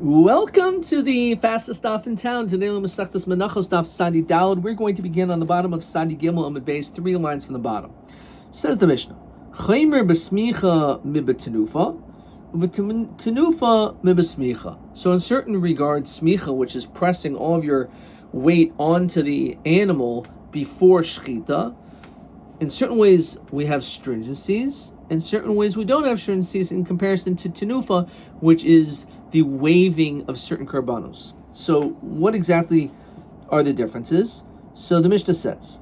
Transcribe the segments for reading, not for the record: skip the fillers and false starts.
Welcome to the fastest stop in town. Today we're Menachot stop Sadi Dalad. We're going to begin on the bottom of Sadi Gimel Amid Base, 3 lines from the bottom. Says the Mishnah, Chaymer b'smicha mib'tenufa, v'tenufa mib'smicha. So in certain regards, smicha, which is pressing all of your weight onto the animal before shchita, in certain ways we have stringencies. In certain ways we don't have stringencies in comparison to tenufa, which is the waving of certain karbanos. So what exactly are the differences? So the Mishnah says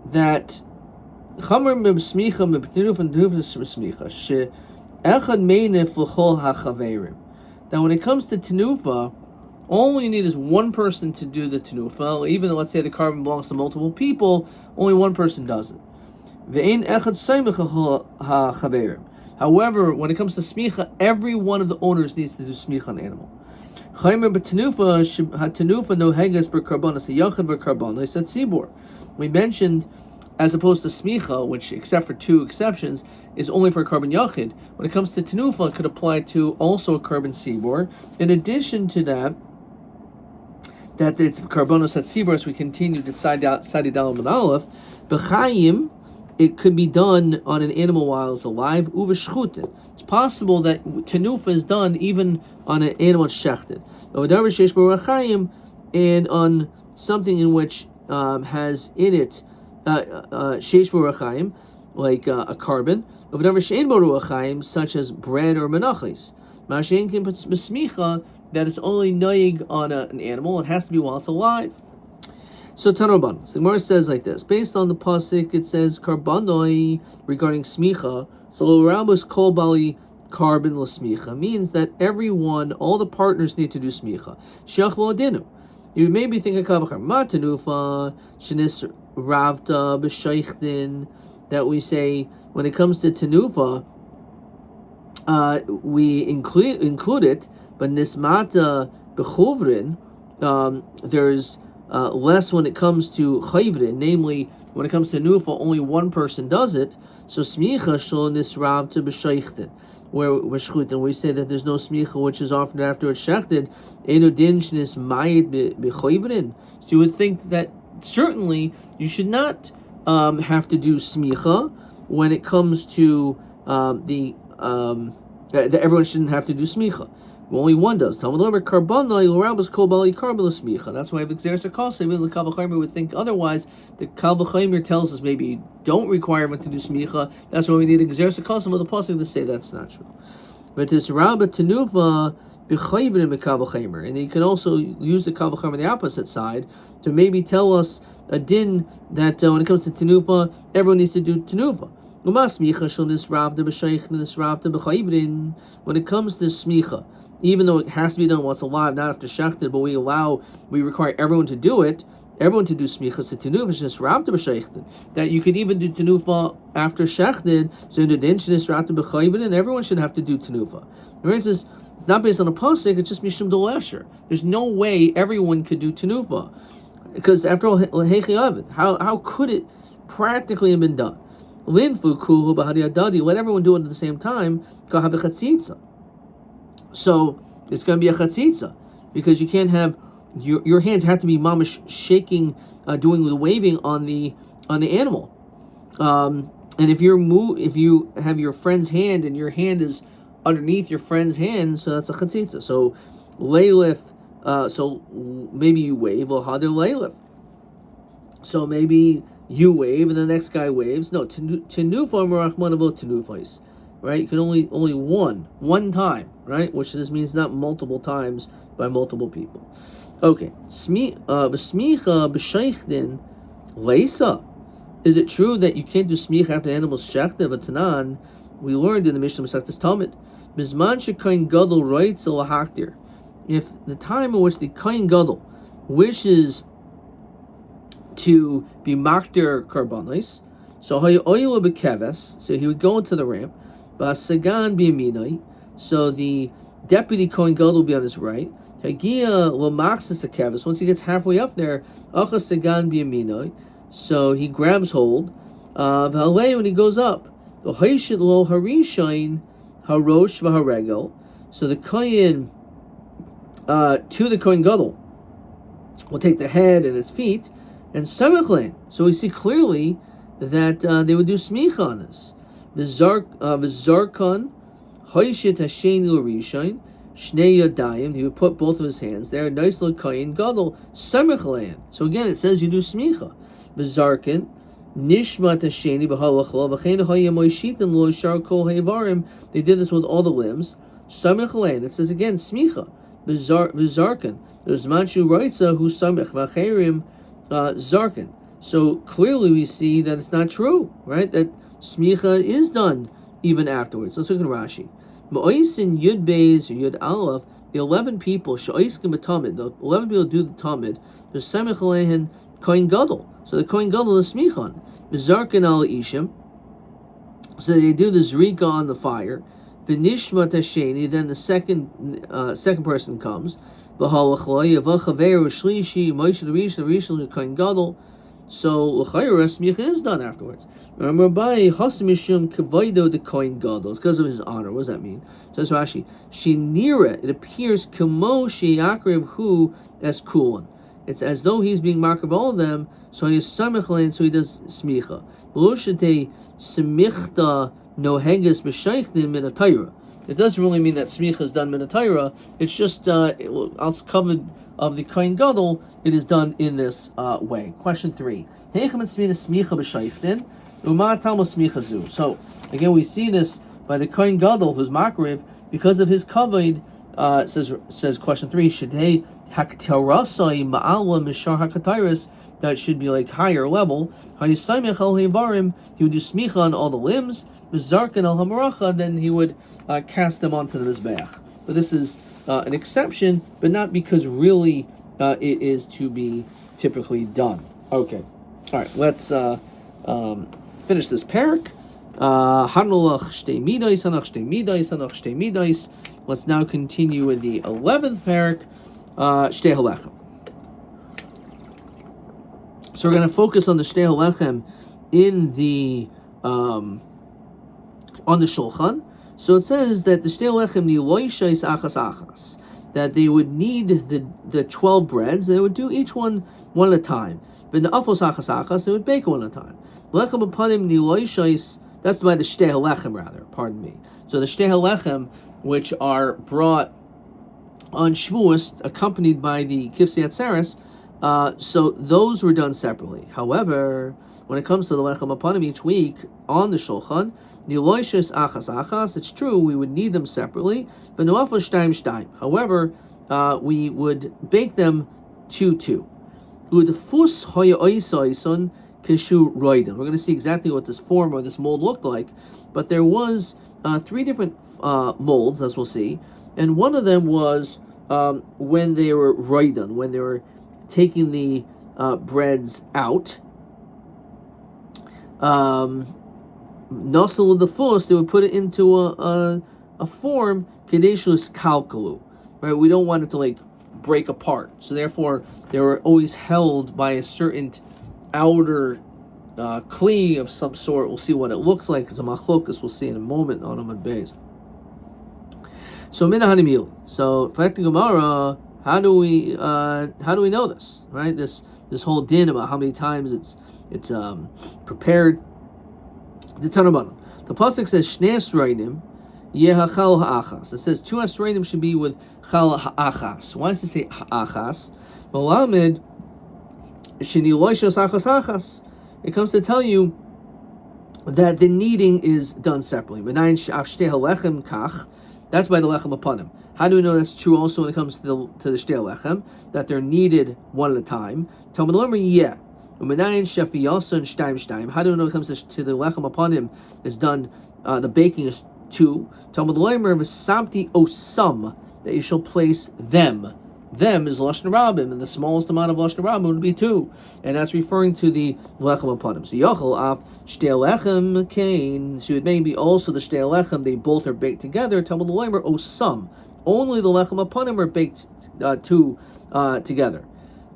that that when it comes to tenufa, all you need is one person to do the tenufa. Even though, let's say, the carbon belongs to multiple people, only one person does it. However, when it comes to smicha, every one of the owners needs to do smicha on the animal. We mentioned, as opposed to smicha, which, except for 2 exceptions, is only for carbon yachid. When it comes to tenufa, it could apply to also a carbon sibor. In addition to that it's carbonos at sibor, as we continue to side dal and aleph, b'chayim, it could be done on an animal while it's alive. Uveshchutin. It's possible that tenufa is done even on an animal shechted. And on something in which has in it sheish b'rachayim, like a carbon. Such as bread or menachos. Mashen can put smicha that it's only noig on an animal. It has to be while it's alive. So Tanoban, so the Gemara says like this: based on the pasuk, it says karbanoi regarding smicha. So Rambus kol bali carbon l'smicha means that everyone, all the partners, need to do smicha. Shiach v'odinu. You may be thinking kavachar matanufa shenis ravta b'shaychdin, that we say when it comes to tenufa, we include it, but nismata b'chuvrin, there's less when it comes to chayvrin, namely when it comes to nufa, only one person does it. So smicha shel nisrav to b'shaychtin, where we say that there's no smicha which is offered after it's shechted. Enu din shnis mayit b'chayvrin. So you would think that certainly you should not have to do smicha when it comes to that everyone shouldn't have to do smicha. Only one does. That's why if Xeris Akasa, even the Kal V'Chomer would think otherwise. The Kal V'Chomer tells us maybe don't require him to do smicha. That's why we need a Xeris Akasa with the pasuk to say that's not true. But this Rabba Tenufa b'chayvin in Kal V'Chomer, and you can also use the Kal V'Chomer on the opposite side to maybe tell us a din that when it comes to Tenufa, everyone needs to do Tenufa. When it comes to smicha, even though it has to be done while it's alive, not after shechted, but we require everyone to do it, everyone to do smicha. So tenufa is just ravta b'sheichted. That you could even do tenufa after shechted, so in the din is ravta b'chayvin, and everyone should have to do tenufa. For instance, it's not based on a pasuk, it's just mishum d'lesher. There's no way everyone could do tenufa, because after all, how could it practically have been done? Let everyone do it at the same time. So it's going to be a chatzitza, because you can't have your hands have to be mamish shaking, doing the waving on the animal. And if you have your friend's hand and your hand is underneath your friend's hand, so that's a chatzitza. So leilif, so maybe you wave hadir leilif. So maybe you wave and the next guy waves. No, tenufa merachmanavo tenufais. Right, you can only one time, right? Which this means not multiple times by multiple people. Okay, b'smicha b'sheiхдin leisa. Is it true that you can't do smicha after animals shechted? But tanan, we learned in the Mishnah Masechtas Talmud, mizman shekain gadol writes lahaktir. If the time in which the kain gadol wishes to be makdir karbanos, so hayoyla bekeves, so he would go into the ramp. Sagan b'yaminai, so the deputy kohen gadol will be on his right. Hagia l'maxis kevis. Once he gets halfway up there, achas sagan b'yaminai, so he grabs hold. When he goes up, the hayshit lo harishain harosh v'haregel. So the kohen to the Kohen Gadol. We'll take the head and his feet and samech lein. So we see clearly that they would do smicha on this. V'zarkan hoishit hasheni l'rishon shnei yadayim. He would put both of his hands there. Nice little Kohen Gadol samech lein. So again, it says you do smicha. V'zarkan nishmat hasheni b'halachla v'chein hayim moishitin lo shar kol ha'avarim. They did this with all the limbs. Samech lein. It says again smicha. V'zarkan. There's Manchu Raitza who samech v'cherim zarkan. So clearly we see that it's not true, right? That smicha is done even afterwards. Let's look at Rashi. Ma'oisin Yud Beis or Yud Aleph, the 11 people, Sha'oiskim B'Tamid, the 11 people do the Tamid, there's Samech Alehen Kohen Gadol. So the Kohen Gadol is smichan. Zarkan al Ishim. So they do the Zrika on the fire. V'nishma Tasheni, then the second person comes. V'halachloi, Yavachaver, Shlishi, Moshe the Rishon, the Kohen Gadol. So l'chayra smicha is done afterwards. Remember by hasimishum kavaydo the Kohen Gadol. It's because of his honor. What does that mean? Says Rashi, shenira. It appears kamo sheyakrib hu es kulon. It's as though he's being marked of all of them. So he is samichlain. So he does smicha. Beloshete smichta noheges b'shaychnin min atayra. It doesn't really mean that smicha is done min atayra. It's just it's covered of the Kohen Gadol, it is done in this way. Question 3. So again, we see this by the Kohen Gadol, who's makriv, because of his kavod. Says question 3. That should be like higher level. He would do smicha on all the limbs. Then he would cast them onto the mizbeach. But this is an exception, but not because really it is to be typically done. Okay, all right. Let's finish this parak. Let's now continue with the 11th parak. Shtei halechem. So we're going to focus on the shtei halechem in the on the shulchan. So it says that the shtei halechem niloishais achas achas, that they would need the 12 breads, and they would do each one at a time. But the afos achas achas, they would bake one at a time. Lechem upanim niloishais. That's by the shtei halechem, rather. Pardon me. So the shtei halechem, which are brought on Shavuos, accompanied by the kifsei atzeres, so those were done separately. However, when it comes to the lechem upanim each week on the shulchan, niloishas achas achas, it's true we would need them separately. But nuafos shtaim shtaim. However, we would bake them 2-2. Udefus hoya oisoison kishu roiden. We're going to see exactly what this form or this mold looked like, but there was 3 different molds, as we'll see, and one of them was when they were roiden, when they were taking the breads out. Nasal the fuss, they would put it into a form kadeshus kalkalu. Right, we don't want it to like break apart, so therefore they were always held by a certain outer kli of some sort. We'll see what it looks like. It's a machlokas. We'll see in a moment on Amud Beis. So minahanimil. So fact the Gemara. How do we know this? Right, this whole din about how many times it's prepared. The Tanabanan. The pasuk says shnei esrainim yehachal ha'achas. It says 2 esrainim should be with chal ha'achas. Why does it say ha'achas? Malamed sheniloishas achas achas. It comes to tell you that the kneading is done separately. V'nayin sh'af shtei halechem kach. That's by the lechem upanim. How do we know that's true also when it comes to the shtei halechem, that they're kneaded one at a time? Talmud Lomer, yeah. How do we know when it comes to the lechem upanim is done, the baking is 2. Talmud Lomer v'samti osam, that you shall place them. Them is Lashon Rabim, and the smallest amount of Lashon Rabim would be 2. And that's referring to the lechem upanim. So Yochel af shtei lechem kain. So it may be also the shtei lechem, they both are baked together. Talmud Lomer osam. Only the lechem upanim are baked 2 together.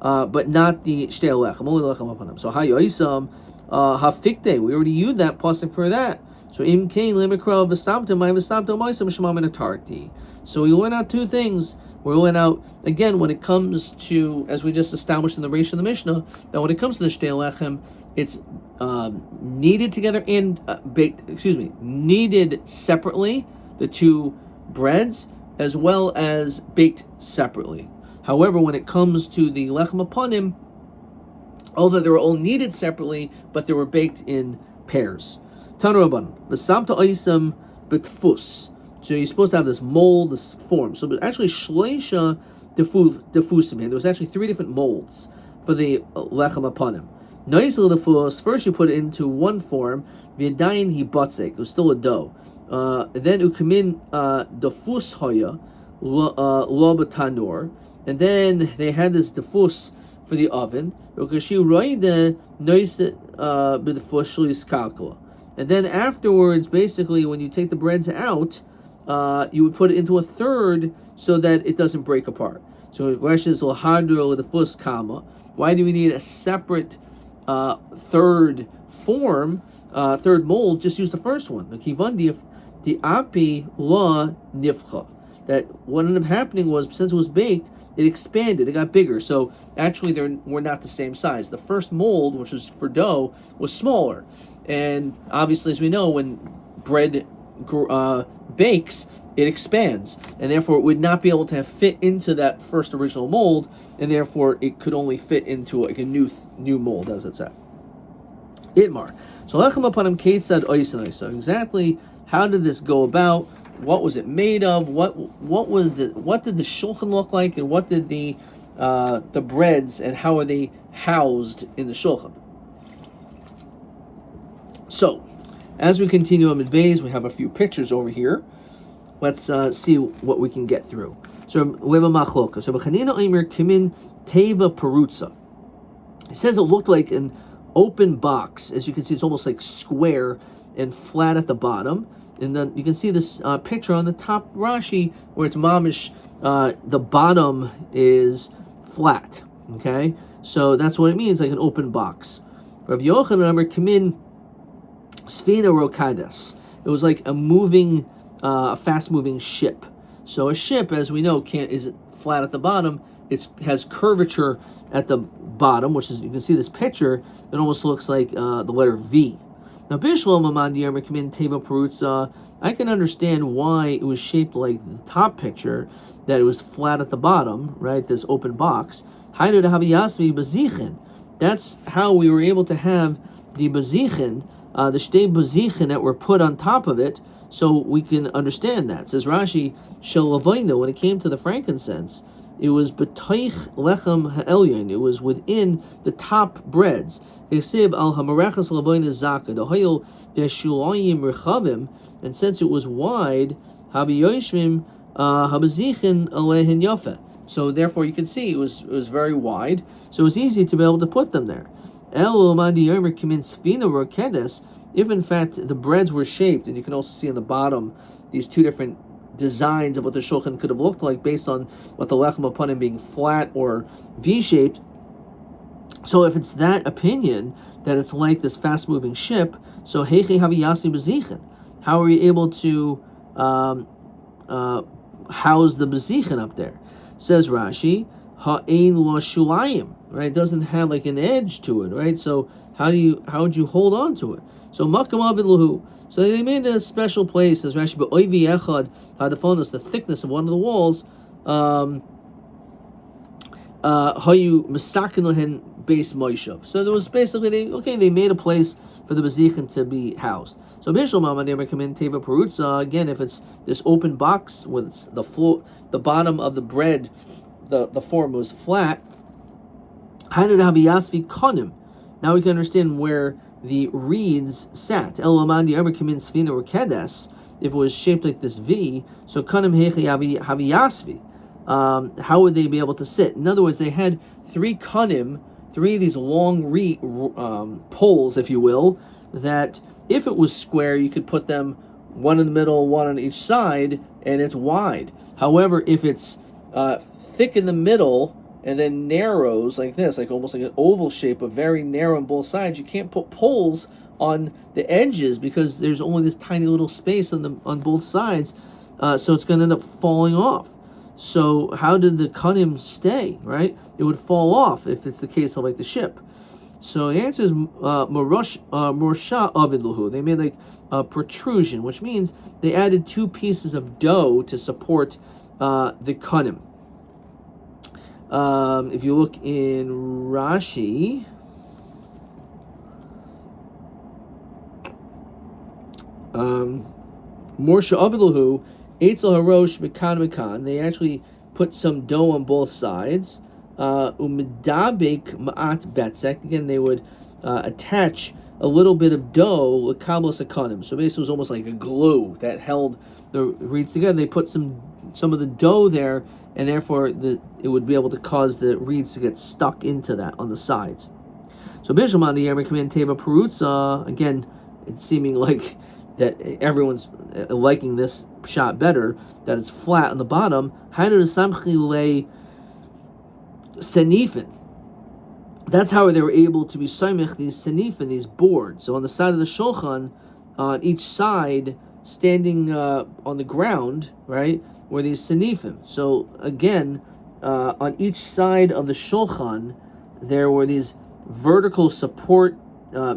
But not the shtei lechem, only the lechem upanim. So hayoisam hafikte. We already used that pasuk for that. So im kain limikra v'samto my v'samto moisam shema min atarti. So we learn out 2 things. We're going out again when it comes to, as we just established in the Reish of the Mishnah, that when it comes to the Shtei Lechem, it's kneaded together and kneaded separately, the two breads, as well as baked separately. However, when it comes to the Lechem Apanim, although they were all kneaded separately, but they were baked in pairs. Tanu Rabban, v'samta oisam b'tfus. So you're supposed to have this mold, this form. So actually, shleisha defusim. There was actually 3 different molds for the lechem apanim. Noisel defus. First, you put it into one form. V'yadayin hi batzek. It was still a dough. Then ukamin defus hoya lo b'tanur. And then they had this defus for the oven. And then afterwards, basically, when you take the breads out, you would put it into a third so that it doesn't break apart. So the question is, why do we need a separate third form, third mold? Just use the first one. That what ended up happening was, since it was baked, it expanded, it got bigger. So actually they were not the same size. The first mold, which was for dough, was smaller. And obviously, as we know, when bread bakes, it expands, and therefore it would not be able to fit into that first original mold, and therefore it could only fit into like a new mold, as it said. Itmar. So lechem apanim ketzad oisin. So exactly how did this go about? What was it made of? What did the shulchan look like, and what did the breads, and how are they housed in the shulchan? So, as we continue on Midbeis, we have a few pictures over here. Let's see what we can get through. So we have a machloka. So b'chanina omer kimin teva perutza. It says it looked like an open box. As you can see, it's almost like square and flat at the bottom. And then you can see this picture on the top Rashi where it's mamish. The bottom is flat. Okay, so that's what it means, like an open box. Rav Yochanan omer kimin Sfina Rokades. It was like a moving, fast-moving ship. So a ship, as we know, isn't flat at the bottom. It has curvature at the bottom, which is, you can see this picture. It almost looks like the letter V. Now, Bishlam Amandi Yermakimin Teva Perutza. I can understand why it was shaped like the top picture, that it was flat at the bottom, right? This open box. Hainu de Haviyasvi Bazichin. That's how we were able to have the Bazichin. The shtei bazichin that were put on top of it, so we can understand that. It says Rashi, shel lavoino, when it came to the frankincense, it was b'toich lechem ha'elyon, it was within the top breads. Kesib al hamarechas lavoino zaka, the hoyel v'shulayim rechavim, and since it was wide, habiyoshmim habazichin alehin yafe. So therefore you can see it was very wide, so it was easy to be able to put them there. If in fact the breads were shaped, and you can also see on the bottom these 2 different designs of what the shulchan could have looked like based on what the lechem apanim being flat or V-shaped. So if it's that opinion that it's like this fast-moving ship, so heichi haviyasi bezichin, how are you able to house the bezichin up there? Says Rashi, ha'ein lo shulayim. Right, it doesn't have like an edge to it, right? So how would you hold on to it? So makam avid lahu. So they made a special place, as Rashi, but oivi echad hadafonos, the thickness of one of the walls. Hayu misakin lehen base moishav. So there was basically they made a place for the bazichin to be housed. So bishul mama they recommend teva perutza again. If it's this open box with the floor, the bottom of the bread, the form was flat. Now we can understand where the reeds sat. If it was shaped like this V, so how would they be able to sit? In other words, they had 3 kanim, 3 of these long poles, if you will, that if it was square, you could put them one in the middle, one on each side, and it's wide. However, if it's thick in the middle and then narrows like this, like almost like an oval shape, but very narrow on both sides, you can't put poles on the edges because there's only this tiny little space on both sides, so it's going to end up falling off. So how did the kanim stay, right? It would fall off if it's the case of like the ship. So the answer is morsha avidluhu. They made like a protrusion, which means they added 2 pieces of dough to support the kanim. If you look in Rashi, morsha avidluhu, eitzel harosh mekan mekan. They actually put some dough on both sides. Umidabek ma'at betzek. Again, they would attach a little bit of dough l'kablos akanim. So basically, it was almost like a glue that held the reeds together. They put some of the dough there, and therefore it would be able to cause the reeds to get stuck into that on the sides. So Bishamon the Yermi command Teva Perutza. Again, it's seeming like that everyone's liking this shot better, that it's flat on the bottom. Hainu de samchi le senifin. That's how they were able to be saimich these senifin, these boards. So on the side of the shulchan, on each side, standing on the ground, right, were these senifim. So again, on each side of the shulchan, there were these vertical support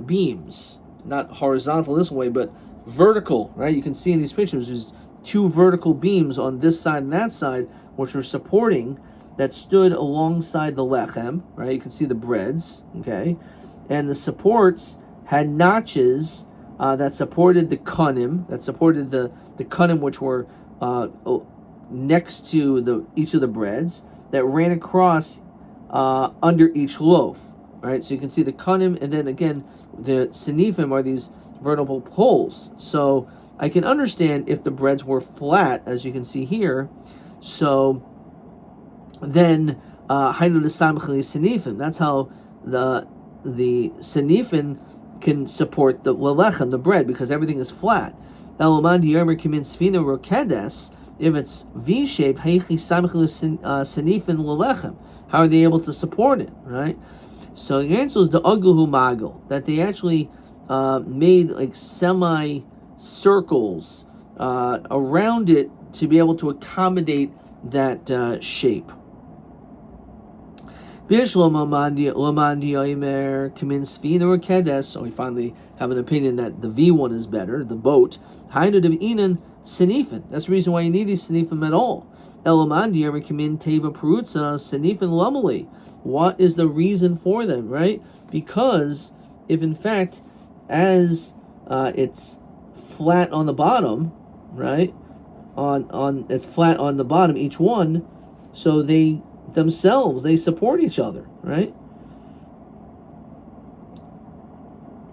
beams, not horizontal this way, but vertical, right? You can see in these pictures, there's 2 vertical beams on this side and that side, which were supporting, that stood alongside the lechem, right? You can see the breads, okay? And the supports had notches that supported the kanim, that supported the kanim, which were next to each of the breads, that ran across under each loaf, right? So you can see the kanim, and then again, the senifim are these vertical poles. So I can understand if the breads were flat, as you can see here. So then hainu l'samchli senifim. That's how the senifim can support the lechem, the bread, because everything is flat. Eloman diyomer kimin sfina rokedes. If it's V-shaped, heichi samchli senifim l'lechem. How are they able to support it, right? So the answer is the agluhu magel, that they actually made like semi-circles around it to be able to accommodate that shape. So we finally have an opinion that the V one is better, the boat. That's the reason why you need these senifim at all. What is the reason for them, right? Because if in fact, as it's flat on the bottom, right? It's flat on the bottom, each one, so they support each other, right?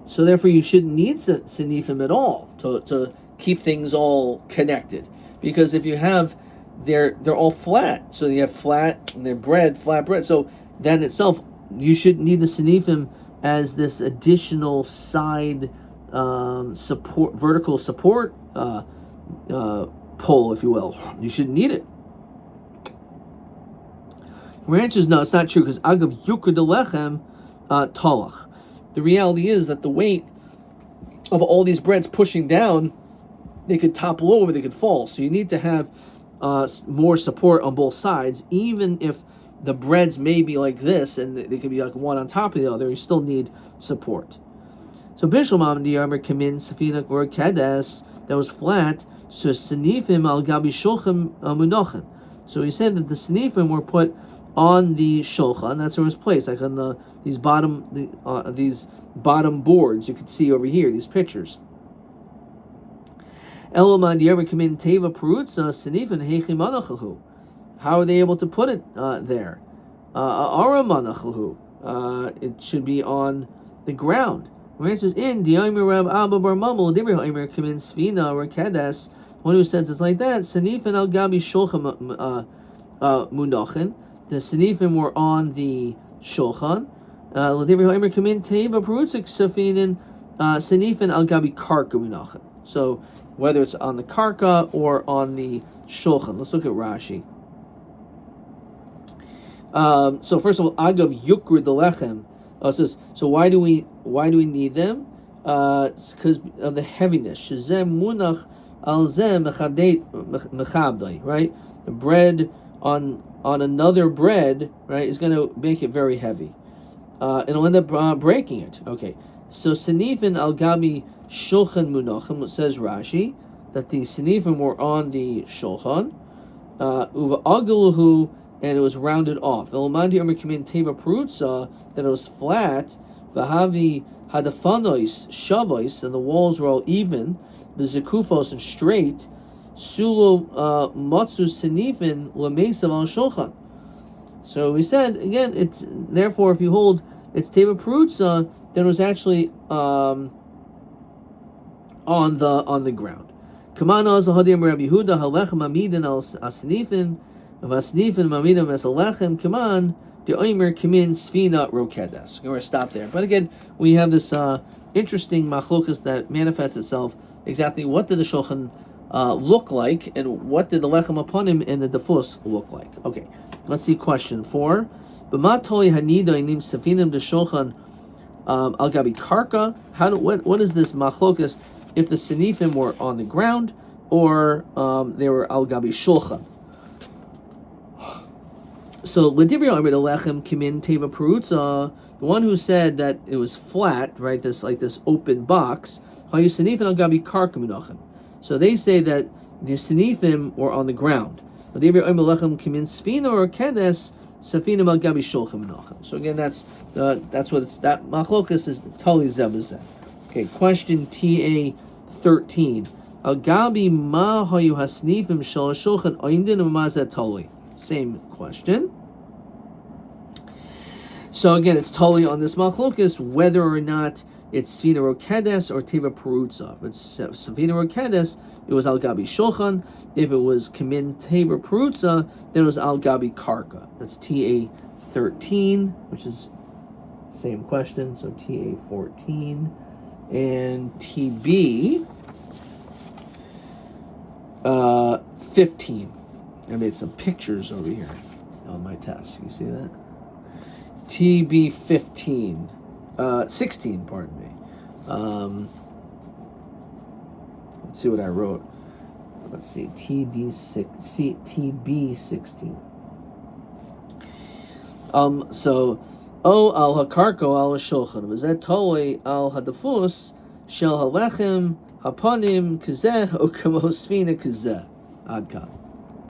So therefore, you shouldn't need senifim at all to keep things all connected, because if you have, they're all flat, so you have flat and they're flat bread. So that in itself, you shouldn't need the senifim as this additional side support, vertical support pole, if you will. You shouldn't need it. The answer is no, it's not true, because agav yukr de lechem talach. The reality is that the weight of all these breads pushing down, they could topple over, they could fall. So you need to have more support on both sides. Even if the breads may be like this, and they could be like one on top of the other, you still need support. So Bishul Mam Diyarmer Kamin Safina or Kedes, that was flat, so Senifim al Gabi Shulchan Munochan. So he said that the Senifim were put on the shulchan, that's where it was placed, like on these bottom boards you can see over here, these pictures. Eloman Diyarmer Kamin Teva Perutza Senifim Heichi Manachahu. How are they able to put it there? Ara Manachahu. It should be on the ground. Where it says in Diyarmer Rab Abba Bar Mamul Dibri Haimer Kamin Svina or Kedes, one who says it's like that, Senifim al Gabi Shulchan Munochan. The senifim were on the shulchan. So whether it's on the karka or on the shulchan. Let's look at Rashi. So first of all, agav yukr the lechem. So why do we need them? It's because of the heaviness. Shezem munach al zem mechabdei, right? The bread on another bread, right, is going to make it very heavy. And it'll end up breaking it. Okay, so Sanifin al Gabi Shulchan Munachim, says Rashi, that the Sanifim were on the Shulchan, Uva Agaluhu, and it was rounded off. Elamandi Omer Kimin Teva Perutza, that it was flat, Vahavi Hadafanois Shavois, and the walls were all even, the Zekufos and straight, Sulu Matsu Sanifin Lamesav al Shulchan. So we said again, it's therefore if you hold it's Teva Perutza, then it was actually on the ground. Kamana az hadim Rabbi Yehuda halechem amidin al asnifin vasnifin amidin as alechem kaman the oimer kamin sfina rokedes. We're going to stop there. But again, we have this interesting machlokas that manifests itself. Exactly what did the shulchan look like, and what did the lechem upon him and the defus look like? Okay, let's see question 4. B'matoi hanida inim safinim de shulchan al gabi karka. What is this machlokas? If the Sanifim were on the ground, or they were al gabi shulchan. So l'divrei Amr lechem kimin teva perutza, the one who said that it was flat, right? This open box. Hayu Sanifim al gabi karka minachem. So they say that the Sanifim were on the ground. L'divrei Amr lechem kimin sfina or kedes safinim al gabi shulchan minachem. So again, that's what it's. That machlokas is totally zebazeh. Okay, question TA 13. Al gabi ma hayu hasnifim shel shulchan oindin u'mazet toli. Same question. So again, it's totally on this machlokas whether or not it's sfina rokedes or teva perutza. If it's sfina rokedes, it was al gabi shulchan. If it was kamin teva perutza, then it was al gabi karka. That's TA 13, which is same question. So TA 14. And TB 15. I made some pictures over here on my test. You see that? TB 15. 16, pardon me. Let's see what I wrote. Let's see. TB 16. So O al hakarko al shulchan v'zeh tolei al hadafus shel halechem hapanim kazeh o kamo sfina kazeh. Ad kan.